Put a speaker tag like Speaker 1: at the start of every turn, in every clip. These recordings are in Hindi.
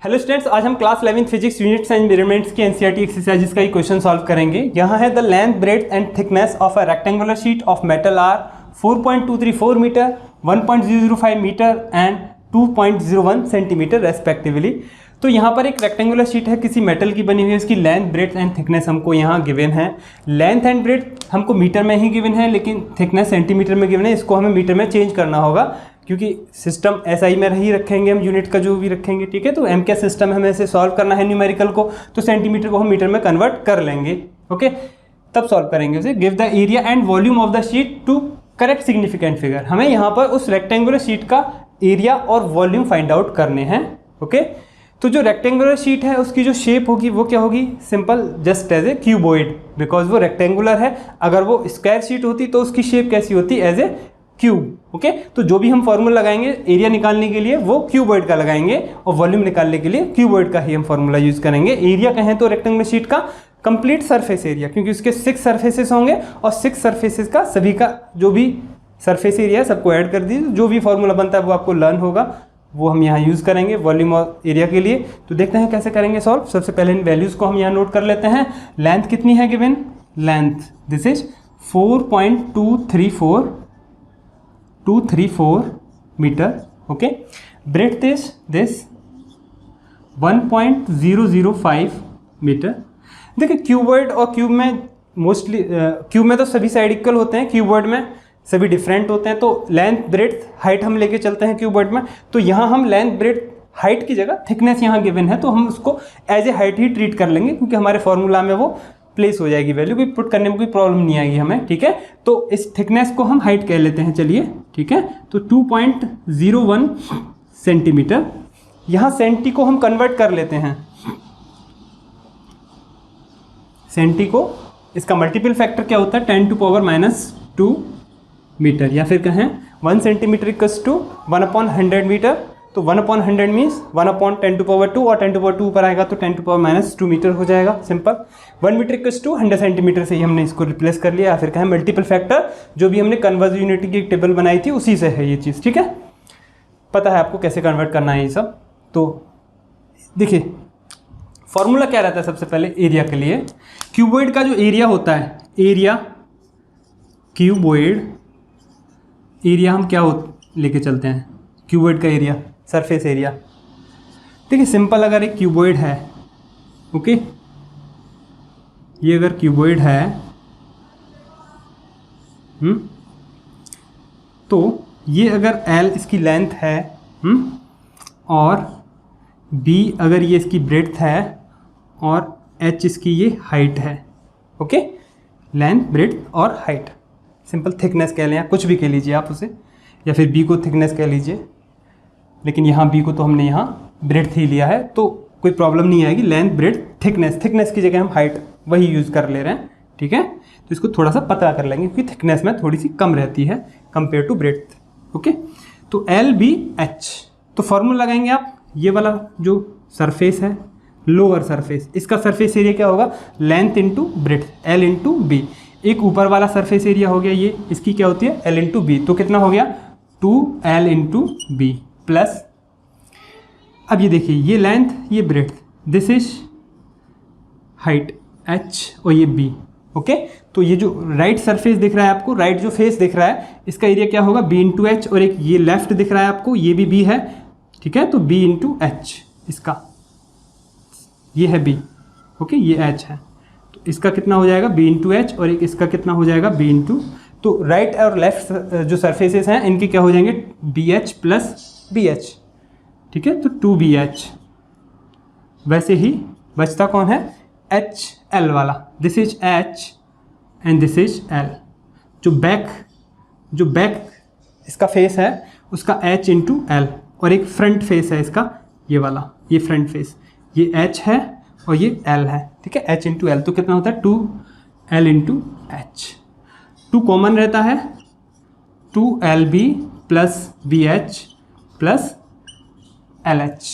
Speaker 1: हेलो स्टूडेंट्स, आज हम class 11 physics units and measurements की एनसीईआरटी एक्सरसाइजेस का ही क्वेश्चन सॉल्व करेंगे। यहाँ है the length breadth and thickness of a rectangular sheet of metal are 4.234 metre, 1.005 metre and 2.01 centimetre respectively. तो यहाँ पर एक रेक्टेंगुलर शीट है, किसी मेटल की बनी हुई है, उसकी लेंथ ब्रेड्थ एंड थिकनेस हमको यहाँ गिवन है। लेंथ एंड ब्रेड्थ हमको मीटर में ही गिवन है, लेकिन थिकनेस सेंटीमीटर में गिवन है। इसको हमें मीटर में चेंज करना होगा क्योंकि सिस्टम एसआई में ही रखेंगे हम, यूनिट का जो भी रखेंगे, ठीक है। तो एम का सिस्टम हमें ऐसे सॉल्व करना है न्यूमेरिकल को, तो सेंटीमीटर को हम मीटर में कन्वर्ट कर लेंगे, ओके। तब सॉल्व करेंगे उसे। Give the area and volume of the sheet to correct significant figure. हमें यहाँ पर उस रेक्टेंगुलर शीट का एरिया और वॉल्यूम फाइंड आउट करने हैं, ओके। तो जो रेक्टेंगुलर शीट है उसकी जो शेप होगी वो क्या होगी? Simple, just as a cuboid, because वो रेक्टेंगुलर है। अगर वो स्क्वायर शीट होती तो उसकी शेप कैसी होती? As a cube, okay. तो जो भी हम फॉर्मूला लगाएंगे एरिया निकालने के लिए वो क्यूबॉइड का लगाएंगे, और वॉल्यूम निकालने के लिए क्यूबॉइड का ही हम फॉर्मूला यूज करेंगे। एरिया कहें तो रेक्टेंगुलर शीट का कंप्लीट सरफेस एरिया, क्योंकि उसके 6 सरफेसेस होंगे और 6 सरफेसेस का सभी का जो भी सरफेस एरिया है सबको ऐड कर दीजिए। जो भी फॉर्मूला बनता है वो आपको लर्न होगा, वो हम यहाँ यूज़ करेंगे वॉल्यूम और एरिया के लिए। तो देखते हैं कैसे करेंगे सॉल्व। सबसे पहले इन वैल्यूज़ को हम यहाँ नोट कर लेते हैं। लेंथ कितनी है given? Length this is 4.234 metre, okay. Breadth is this 1.005 metre. देखिए क्यूबॉइड और क्यूब में मोस्टली, क्यूब में तो सभी साइड इक्वल होते हैं, क्यूबॉइड में सभी डिफरेंट होते हैं। तो लेंथ ब्रेड्थ हाइट हम लेके चलते हैं क्यूबॉइड में, तो यहाँ हम लेंथ ब्रेड्थ हाइट की जगह थिकनेस यहाँ गिवन है, तो हम उसको एज ए हाइट ही ट्रीट कर लेंगे, क्योंकि हमारे फॉर्मूला में वो प्लेस हो जाएगी वैल्यू, कोई पुट करने में कोई प्रॉब्लम नहीं आएगी हमें, ठीक है। तो इस थिकनेस को हम हाइट कह लेते हैं, चलिए, ठीक है। तो 2.01 सेंटीमीटर। यहाँ सेंटी को हम कन्वर्ट कर लेते हैं, सेंटी को, इसका मल्टीपल फैक्टर क्या होता है? 10⁻⁻2 मीटर, या फिर कहें 1 सेंटीमीटर इक्वल्स टू 1/100 मीटर। तो 1/100 मीन्स 1/10⁻2, और 10⁻2 ऊपर आएगा तो 10⁻2 मीटर हो जाएगा, simple. 1 metre equals to 100 centimetre से ही हमने इसको रिप्लेस कर लिया, या फिर कहें मल्टीपल फैक्टर, जो भी हमने कन्वर्ज यूनिट की एक टेबल बनाई थी उसी से है ये चीज़, ठीक है। पता है आपको कैसे कन्वर्ट करना है ये सब। तो देखिए फॉर्मूला क्या रहता है सबसे पहले एरिया के लिए। क्यूबॉइड का जो एरिया होता है, एरिया क्यूबॉइड, एरिया हम क्या लेके चलते हैं? क्यूबॉइड का एरिया, सरफेस एरिया। देखिए सिंपल, अगर एक क्यूबॉइड है, ओके, ये अगर क्यूबॉइड है, तो ये अगर L इसकी लेंथ है, और B अगर ये इसकी ब्रेड्थ है, और H इसकी ये हाइट है, ओके। लेंथ, ब्रेड्थ और हाइट, सिंपल थिकनेस कह लें या कुछ भी कह लीजिए आप उसे, या फिर B को थिकनेस कह लीजिए, लेकिन यहाँ B को तो हमने यहाँ ब्रेड्थ ही लिया है, तो कोई प्रॉब्लम नहीं आएगी। लेंथ, ब्रेड्थ, थिकनेस, थिकनेस की जगह हम हाइट वही यूज़ कर ले रहे हैं, ठीक है। तो इसको थोड़ा सा पता कर लेंगे, क्योंकि थिकनेस में थोड़ी सी कम रहती है कंपेयर टू ब्रेड्थ, ओके। तो LBH, तो फॉर्मूला लगाएंगे आप, ये वाला जो सरफेस है, लोअर सरफेस, इसका सरफेस एरिया क्या होगा? Length into breadth, L into B। एक ऊपर वाला सरफेस एरिया हो गया ये, इसकी क्या होती है? L इंटू B, तो कितना हो गया? 2L इंटू B प्लस, अब ये देखिए, ये लेंथ, ये breadth, this is height H, और ये B, ओके। तो ये जो राइट सरफेस दिख रहा है आपको, राइट जो फेस दिख रहा है, इसका एरिया क्या होगा? B इंटू H, और एक ये लेफ्ट दिख रहा है आपको, ये भी B है, ठीक है। तो B इंटू H, इसका ये है B, ओके, ये H है, तो इसका कितना हो जाएगा? B इंटू H, और एक इसका कितना हो जाएगा? B इंटू, तो राइट और लेफ्ट जो सरफेसेस हैं इनके क्या हो जाएंगे? BH प्लस BH, ठीक है। तो 2BH। वैसे ही बचता कौन है? HL वाला, this is H and this is L। जो बैक इसका फेस है उसका H इंटू L, और एक फ्रंट फेस है इसका, ये वाला, ये फ्रंट फेस, ये H है और ये L है, ठीक है। H इंटू L, तो कितना होता है? 2L into H। 2 कॉमन रहता है, 2LB plus BH plus LH।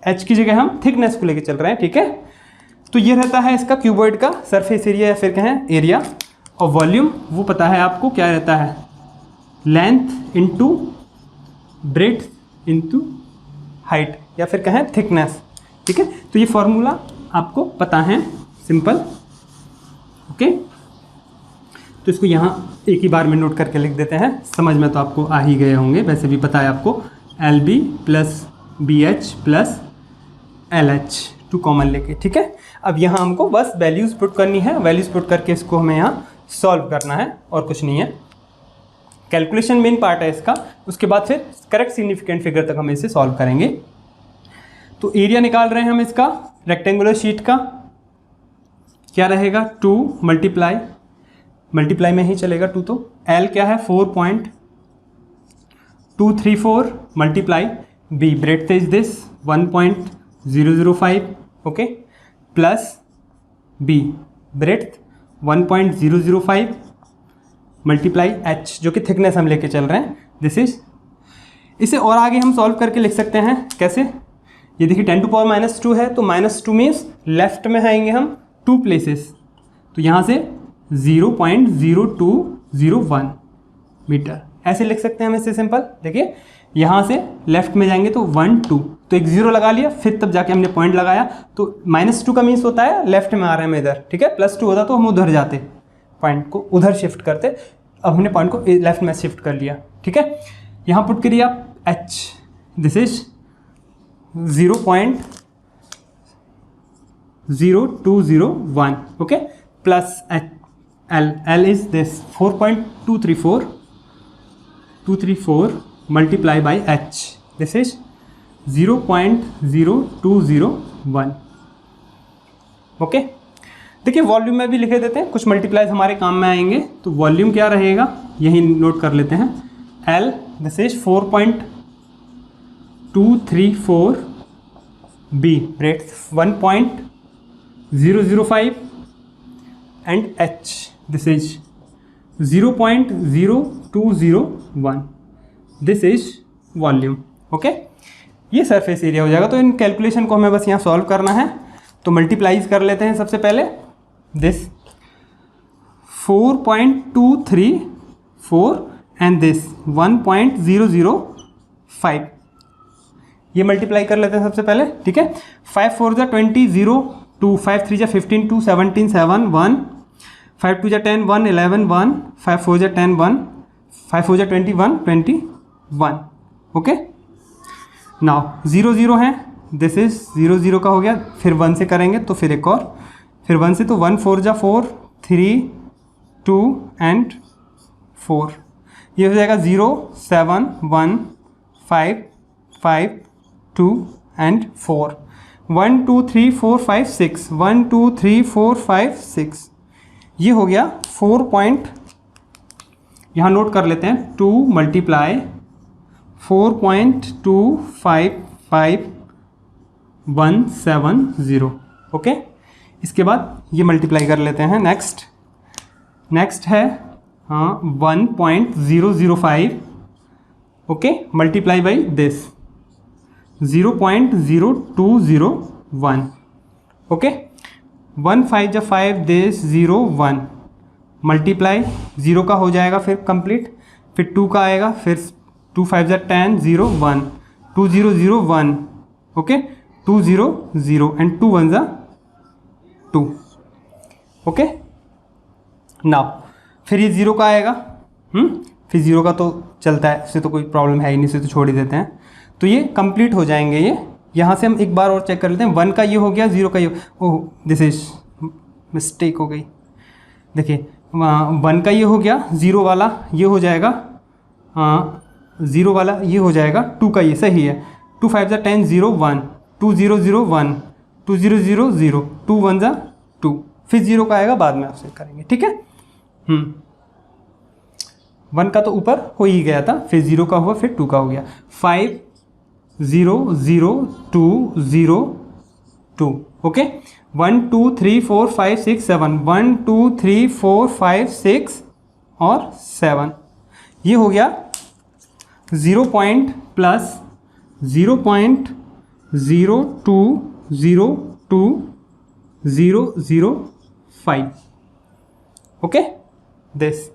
Speaker 1: H की जगह हम थिकनेस को लेके चल रहे हैं, ठीक है। तो ये रहता है इसका क्यूबॉइड का सरफेस एरिया, या फिर कहें एरिया। और वॉल्यूम वो पता है आपको क्या रहता है? Length into breadth into height, या फिर कहें थिकनेस, ठीक है, तो ये फॉर्मूला आपको पता है, सिंपल। ओके, तो इसको यहाँ एक ही बार में नोट करके लिख देते हैं, समझ में तो आपको आ ही गए होंगे, वैसे भी पता है आपको, LB plus BH plus LH, 2 common लेके। ठीक है, अब यहाँ हमको बस वैल्यूज़ पुट करनी है, वैल्यूज़ पुट करके इसको हमें यहाँ सॉल्व करना है और कुछ नहीं है। कैलकुलेशन मेन पार्ट है इसका, उसके बाद फिर करेक्ट सिग्निफिकेंट फिगर तक हम इसे सॉल्व करेंगे। तो एरिया निकाल रहे हैं हम इसका रेक्टेंगुलर शीट का, क्या रहेगा 2 मल्टीप्लाई में ही चलेगा 2, तो L क्या है 4.234 multiply B breadth is this 1.005, okay, plus B breadth 1.005 multiply H जो कि थिकनेस हम लेके चल रहे हैं, दिस इज। इसे और आगे हम सॉल्व करके लिख सकते हैं, कैसे, ये देखिए 10 टू पावर -2 है, तो -2 मीन्स लेफ्ट में आएंगे हम 2 प्लेसेस, तो यहाँ से 0.0201 मीटर ऐसे लिख सकते हैं हम इसे, सिंपल। देखिए यहाँ से लेफ्ट में जाएंगे तो 1 2, तो एक 0 लगा लिया, फिर तब जाके हमने पॉइंट लगाया, तो -2 का मीन्स होता है लेफ्ट में आ रहे हैं हम इधर, ठीक है, +2 होता तो हम उधर जाते, पॉइंट को उधर शिफ्ट करते, अब हमने पॉइंट को लेफ्ट में शिफ्ट कर लिया। ठीक है, यहाँ पुट करिए आप H, this is 0.0201, okay, plus L is this 4.234 multiply by H, this is 0.0201, okay. देखिए वॉल्यूम में भी लिखे देते हैं, कुछ मल्टीप्लाइज हमारे काम में आएंगे, तो वॉल्यूम क्या रहेगा यही नोट कर लेते हैं, L this is 4.234 B breadth 1.005 and H this is 0.0201, this is volume, okay. ये सरफेस एरिया हो जाएगा। तो इन कैलकुलेशन को हमें बस यहाँ सॉल्व करना है, तो मल्टीप्लाइज कर लेते हैं सबसे पहले, दिस 4.234 एंड दिस 1.005, ये मल्टीप्लाई कर लेते हैं सबसे पहले, ठीक है। 5 4 जा 20 0 2, 5 3 जा 15 2, 17 7 1, 5 2 जा 10 1, 11 1, 5 4 जा 10 1, 5 4 जा 21 21, ओके। नाउ 0 0 है, दिस इज 0 0 का हो गया, फिर 1 से करेंगे तो फिर एक और, फिर 1 से तो 1 4 जा 4, 3 2 एंड 4, ये हो जाएगा 0 7 1 5 5 2 एंड 4, 1 2 3 4 5 6, 1 2 3 4 5 6, ये हो गया 4 पॉइंट, यहाँ नोट कर लेते हैं 2 मल्टीप्लाई 4.255 ओके। इसके बाद ये मल्टीप्लाई कर लेते हैं, नेक्स्ट है 1.005, okay, multiply by this 0.0201, okay, 1 5 जा 5 दिस 0 1 मल्टीप्लाई 0 का हो जाएगा, फिर कंप्लीट, फिर 2 का आएगा, फिर 2 5 जा 10 0 1 2 0 0 1, ओके, 2 0 0 एंड 2 1 जा 2, ओके। नाउ फिर ये 0 का आएगा, फिर 0 का तो चलता है, उससे तो कोई प्रॉब्लम है ही नहीं, उसे तो छोड़ ही देते हैं। तो ये कंप्लीट हो जाएंगे ये। यहाँ से हम एक बार और चेक कर लेते हैं, 1 का ये हो गया, 0 का ये, ओह दिस इज मिस्टेक हो गई, देखिए 1 का ये हो गया, 0 वाला ये हो जाएगा, 0 वाला ये हो जाएगा, 2 का ये सही है, 2 5 जा 10 0 1 2 0 0 1 2 0 0 0 2 1 जा 2, फिर 0 का आएगा, बाद में आपसे करेंगे, ठीक है। 1 का तो ऊपर हो ही गया था, फिर 0 का हुआ, फिर 2 का हो गया, 5 0 0 2 0 2, ओके, 1 2 3 4 5 6 7, 1 2 3 4 5 6 और 7, ये हो गया 0 point plus 0.0202005, okay, this.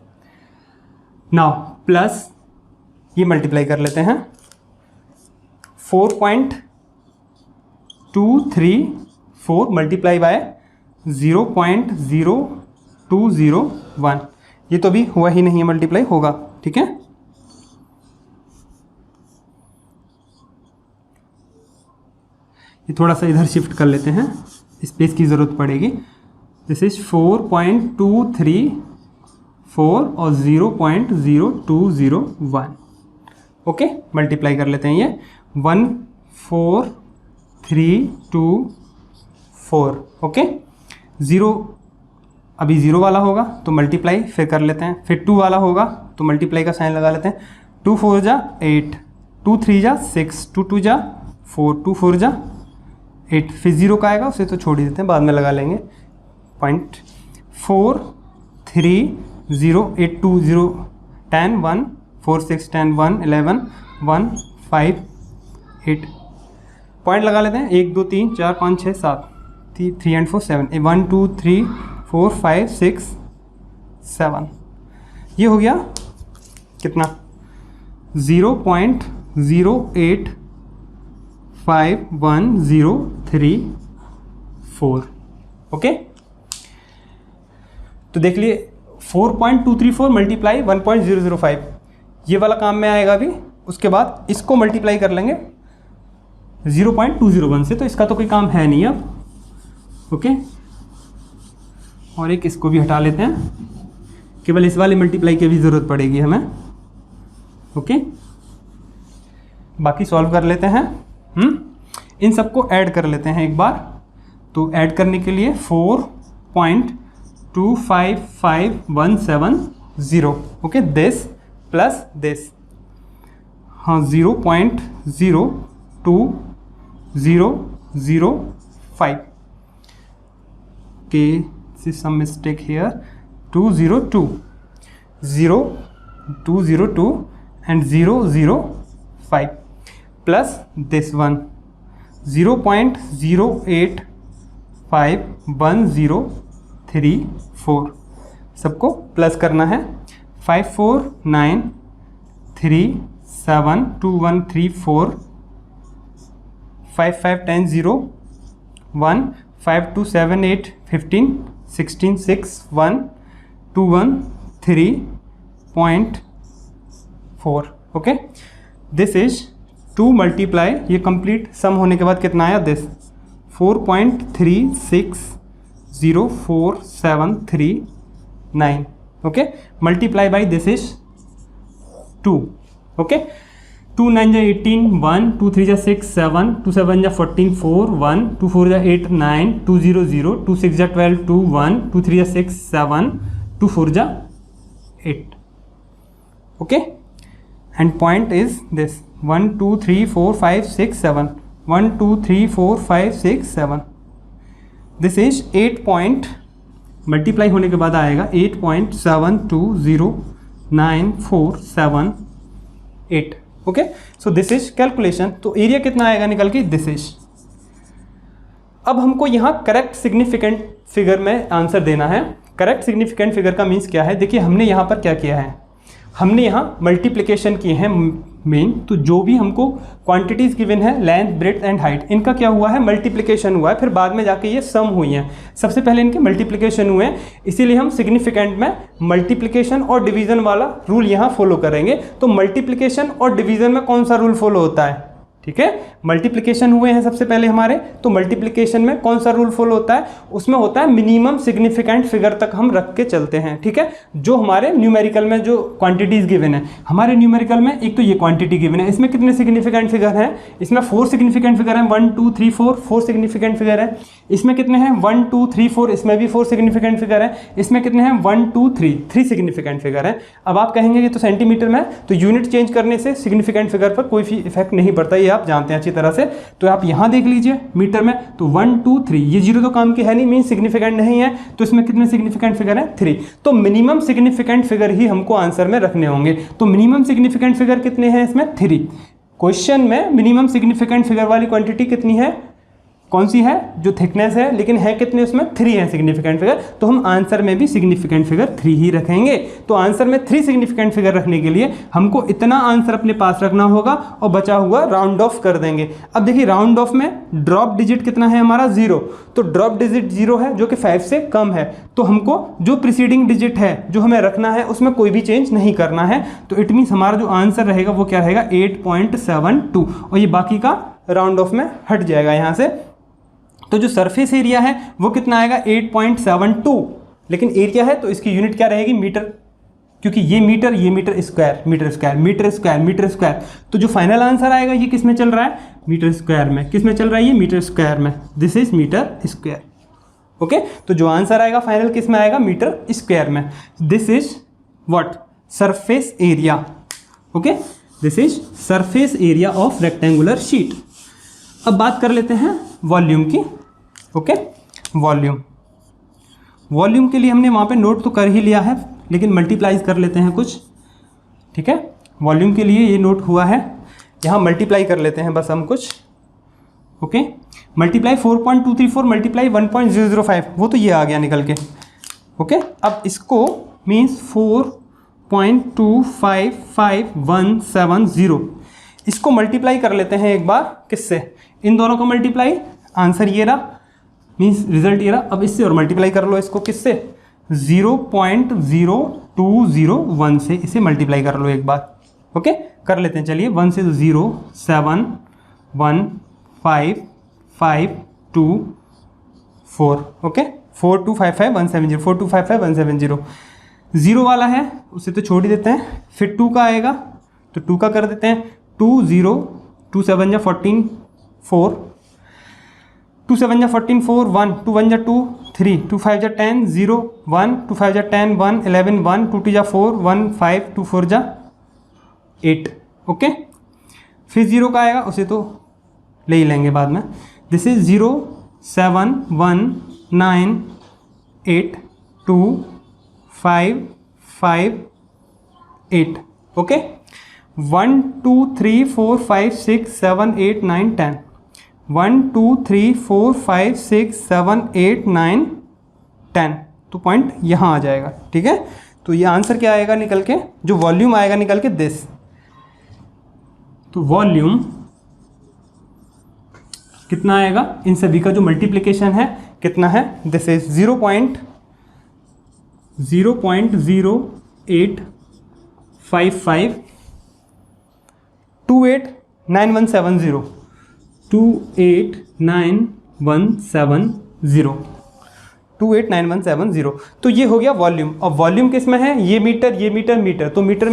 Speaker 1: Now plus ये मल्टीप्लाई कर लेते हैं, 234 मल्टीप्लाई बाय 0.0201, ये तो अभी हुआ ही नहीं है, मल्टीप्लाई होगा, ठीक है। ये थोड़ा सा इधर शिफ्ट कर लेते हैं, स्पेस की ज़रूरत पड़ेगी। दिस इज 4.234 और 0.0201, ओके। मल्टीप्लाई कर लेते हैं, ये 14324, ओके। 0 अभी 0 वाला होगा तो मल्टीप्लाई फिर कर लेते हैं, फिर 2 वाला होगा तो मल्टीप्लाई का साइन लगा लेते हैं। 2 4 जा 8, 2 3 जा 6, 2 2 जा 4, 2 4 जा 8, फिर 0 का आएगा उसे तो छोड़ ही देते हैं, बाद में लगा लेंगे। 0.430820 10 1 4 6 10 1 11 1 5 8, पॉइंट लगा लेते हैं। 1 2 3 4 5 6 7, 3 and 4 7, 1 2 3 4 5 6 7, ये हो गया कितना 0.085103.4, ओके। तो देख लिए 4.234 मल्टीप्लाई 1.005, ये वाला काम में आएगा अभी। उसके बाद इसको मल्टीप्लाई कर लेंगे 0.201 से, तो इसका तो कोई काम है नहीं अब, ओके। और एक इसको भी हटा लेते हैं, केवल इस वाले मल्टीप्लाई की भी ज़रूरत पड़ेगी हमें, ओके। बाकी सॉल्व कर लेते हैं। इन सबको ऐड कर लेते हैं एक बार। तो ऐड करने के लिए 4.255170, ओके, दिस प्लस दिस, हाँ 0.02005, okay, this is some mistake here, 202 0202 and 005 plus this one 0.08511034, सबको प्लस करना है। 5493721345 5510 1 5278 15 16 6 1 213.4, ओके। दिस इज 2 मल्टीप्लाई, ये कंप्लीट सम होने के बाद कितना आया, this 4.360473.9, okay. Multiply by this is 2, okay. 2 9 जा 18 1, 2 3 जा 6 7, 2 7 जा 14 4 1, 2 4 जा 8 9, 2 0 0, 2 6 जा 12 2 1, 2 3 जा 6 7, 2 4 जा 8, okay, and point is this 1 2 3 4 5 6 7, 1 2 3 4 5 6 7, this is 8 point, multiply होने के बाद आएगा 8.720947 okay. So this is calculation. तो एरिया कितना आएगा निकल के, दिस इज। अब हमको यहाँ करेक्ट सिग्निफिकेंट फिगर में आंसर देना है। करेक्ट सिग्निफिकेंट फिगर का मीन्स क्या है, देखिए हमने यहाँ पर क्या किया है, हमने यहाँ मल्टीप्लिकेशन किए हैं मेन। तो जो भी हमको क्वांटिटीज़ गिवन है, लेंथ ब्रेड्थ एंड हाइट, इनका क्या हुआ है, मल्टीप्लिकेशन हुआ है, फिर बाद में जाके ये सम हुई हैं। सबसे पहले इनके मल्टीप्लिकेशन हुए हैं, इसीलिए हम सिग्निफिकेंट में मल्टीप्लिकेशन और डिवीज़न वाला रूल यहाँ फॉलो करेंगे। तो मल्टीप्लिकेशन और डिवीज़न में कौन सा रूल फॉलो होता है, ठीक है। मल्टीप्लिकेशन हुए हैं सबसे पहले हमारे, तो मल्टीप्लिकेशन में कौन सा रूल फॉलो होता है, उसमें होता है मिनिमम सिग्निफिकेंट फिगर तक हम रख के चलते हैं, ठीक है। जो हमारे न्यूमेरिकल में जो क्वांटिटीज गिवन है, हमारे न्यूमेरिकल में एक तो ये क्वांटिटी गिवन है, इसमें कितने सिग्निफिकेंट फिगर हैं, इसमें 4 सिग्निफिकेंट फिगर हैं, 1 2 3 4 4 सिग्निफिकेंट फिगर है। इसमें कितने हैं, 1 2 3 4, इसमें भी 4 सिग्निफिकेंट फिगर है। इसमें कितने हैं, 1 2 3 सिग्निफिकेंट फिगर है। अब आप कहेंगे ये तो सेंटीमीटर में, तो यूनिट चेंज करने से सिग्निफिकेंट फिगर पर कोई भी इफेक्ट नहीं पड़ता, ये आप जानते हैं अच्छी तरह से। तो आप यहां देख लीजिए मीटर में, तो 1 2 3, ये 0 तो काम की है नहीं, मीन सिग्निफिकेंट नहीं है, तो इसमें कितने सिग्निफिकेंट फिगर है, 3। तो मिनिमम सिग्निफिकेंट फिगर ही हमको आंसर में रखने होंगे। तो मिनिमम सिग्निफिकेंट फिगर कितने हैं इसमें, 3। क्वेश्चन में मिनिमम सिग्निफिकेंट फिगर वाली क्वांटिटी कितनी है, कौन सी है, जो थिकनेस है, लेकिन है कितने उसमें 3 है सिग्निफिकेंट फिगर, तो हम आंसर में भी सिग्निफिकेंट फिगर 3 ही रखेंगे। तो आंसर में 3 सिग्निफिकेंट फिगर रखने के लिए हमको इतना आंसर अपने पास रखना होगा और बचा हुआ राउंड ऑफ कर देंगे। अब देखिए राउंड ऑफ में ड्रॉप डिजिट कितना है हमारा 0, तो ड्रॉप डिजिट 0 है जो कि 5 से कम है, तो हमको जो प्रीसीडिंग डिजिट है जो हमें रखना है उसमें कोई भी चेंज नहीं करना है। तो इट मीन्स हमारा जो आंसर रहेगा वो क्या रहेगा 8.72, और ये बाकी का राउंड ऑफ में हट जाएगा यहाँ से। तो जो सरफेस एरिया है वो कितना आएगा 8.72, लेकिन एरिया है तो इसकी यूनिट क्या रहेगी मीटर, क्योंकि ये metre square, metre square, metre square, metre square. तो जो फाइनल आंसर आएगा ये किस में चल रहा है, मीटर स्क्वायर में। किस में चल रहा है ये, मीटर स्क्वायर में। This is metre square. Okay, तो जो आंसर आएगा फाइनल किस में आएगा, मीटर स्क्वायर में। This is what, surface area. Okay, this is surface area of rectangular sheet. अब बात कर लेते हैं वॉल्यूम की। ओके, वॉल्यूम के लिए हमने वहाँ पे नोट तो कर ही लिया है, लेकिन मल्टीप्लाइज कर लेते हैं कुछ। ठीक है, वॉल्यूम के लिए ये नोट हुआ है, यहाँ मल्टीप्लाई कर लेते हैं बस हम कुछ। ओके, मल्टीप्लाई 4.234 मल्टीप्लाई 1.005, वो तो ये आ गया निकल के। ओके, अब इसको मीन्स 4.255170, इसको मल्टीप्लाई कर लेते हैं एक बार किससे, इन दोनों का मल्टीप्लाई, आंसर ये रहा, मीन्स रिजल्ट ये रहा। अब इससे और मल्टीप्लाई कर लो इसको किससे, 0.0201 से इसे मल्टीप्लाई कर लो एक बार। ओके, कर लेते हैं, चलिए 1 से 0, 7, 1, 5, 5, 2, 4। ओके, 4255170, 4255170। 0 वाला है उसे तो छोड़ ही देते हैं, फिर 2 का आएगा तो 2 का कर देते हैं, 2 0, 2 7 जा 14, 4, 2 7 जा 14, 4, 1, 2 1 जा 2, 3, 2 5 जा 10, 0, 1, 2 5 जा 10, 1, 11, 1, 2 2 जा 4, 1, 5, 2 4 जा 8। ओके, फिर 0 का आएगा उसे तो ले ही लेंगे बाद में। This is 0, 7, 1, 9, 8, 2, 5, 5, 8। ओके, 1 2 3 4 5 6 7 8 9 10, 1 2 3 4 5 6 7 8 9 10, तो पॉइंट यहाँ आ जाएगा। ठीक है, तो ये आंसर क्या आएगा निकल के, जो वॉल्यूम आएगा निकल के दिस। तो वॉल्यूम कितना आएगा, इन सभी का जो मल्टीप्लिकेशन है कितना है, दिस इज 0.0855 289170, 289170। तो ये हो गया वॉल्यूम। और वॉल्यूम किस में है, ये मीटर, तो मीटर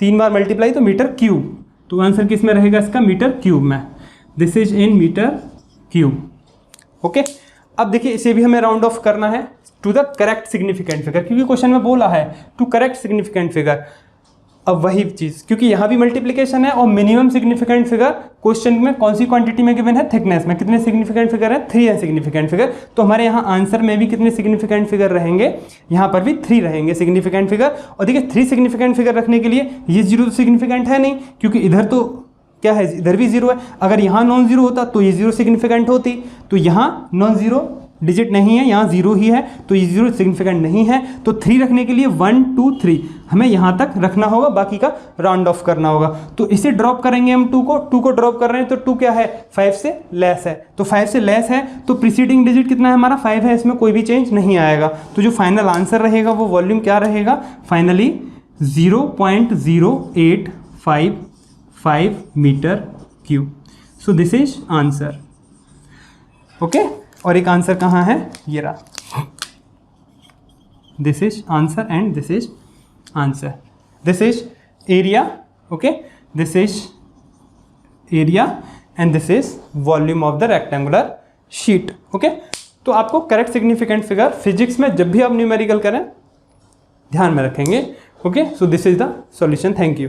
Speaker 1: 3 बार मल्टीप्लाई तो मीटर क्यूब, तो आंसर किस में रहेगा इसका, मीटर क्यूब में। This is in metre cube. Okay, अब देखिए इसे भी हमें राउंड ऑफ करना है to the correct significant figure, क्योंकि क्वेश्चन में बोला है टू करेक्ट सिग्निफिकेंट फिगर। अब वही चीज़, क्योंकि यहाँ भी मल्टीप्लिकेशन है और मिनिमम सिग्निफिकेंट फिगर क्वेश्चन में कौन सी क्वांटिटी में गिवन है, थिकनेस में। कितने सिग्निफिकेंट फिगर है, 3 है सिग्निफिकेंट फिगर। तो हमारे यहाँ आंसर में भी कितने सिग्निफिकेंट फिगर रहेंगे, यहाँ पर भी 3 रहेंगे सिग्निफिकेंट फिगर। और देखिए 3 सिग्निफिकेंट फिगर रखने के लिए ये 0 तो सिग्निफिकेंट है नहीं, क्योंकि इधर तो क्या है, इधर भी 0 है। अगर यहाँ नॉन जीरो होता तो ये 0 सिग्निफिकेंट होती, तो यहाँ नॉन जीरो डिजिट नहीं है, यहाँ 0 ही है, तो ये 0 सिग्निफिकेंट नहीं है। तो 3 रखने के लिए 1 2 3 हमें यहाँ तक रखना होगा, बाकी का राउंड ऑफ करना होगा। तो इसे ड्रॉप करेंगे हम 2 को ड्रॉप कर रहे हैं, तो 2 क्या है, 5 से लेस है। तो 5 से लेस है तो प्रीसीडिंग डिजिट कितना है हमारा, 5 है, इसमें कोई भी चेंज नहीं आएगा। तो जो फाइनल आंसर रहेगा वो वॉल्यूम क्या रहेगा, finally 0.0855 metre cube. So this is answer. Okay, और एक आंसर कहाँ है, ये रहा, this is answer and this is answer. This is area, okay, this is area and this is volume of the rectangular sheet. Okay, तो आपको करेक्ट सिग्निफिकेंट फिगर फिजिक्स में जब भी आप न्यूमेरिकल करें ध्यान में रखेंगे। Okay, so this is the solution. Thank you.